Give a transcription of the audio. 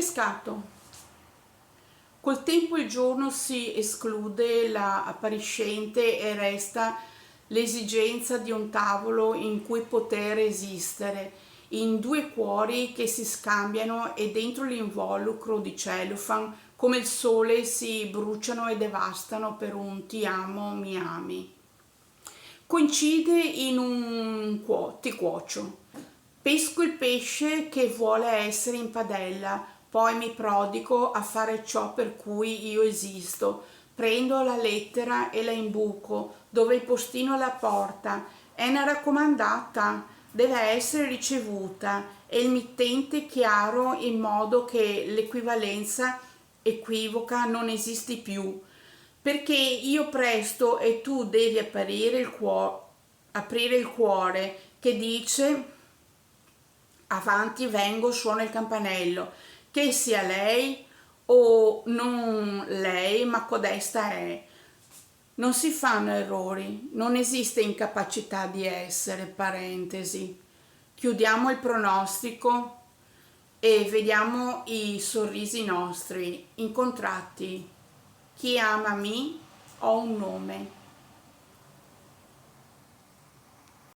Pescato. Col tempo il giorno si esclude la appariscente e resta l'esigenza di un tavolo in cui poter esistere, in due cuori che si scambiano e dentro l'involucro di cellophane come il sole si bruciano e devastano per un ti amo, mi ami. Coincide in un ti cuocio. Pesco il pesce che vuole essere in padella, poi mi prodigo a fare ciò per cui io esisto. Prendo la lettera e la imbuco dove il postino alla porta. È una raccomandata, deve essere ricevuta e il mittente chiaro in modo che l'equivalenza equivoca non esisti più. Perché io presto e tu devi aprire il cuore che dice avanti vengo, suona il campanello, che sia lei o non lei, ma codesta è. Non si fanno errori, non esiste incapacità di essere, parentesi. Chiudiamo il pronostico e vediamo i sorrisi nostri incontrati. Chi ama me ho un nome.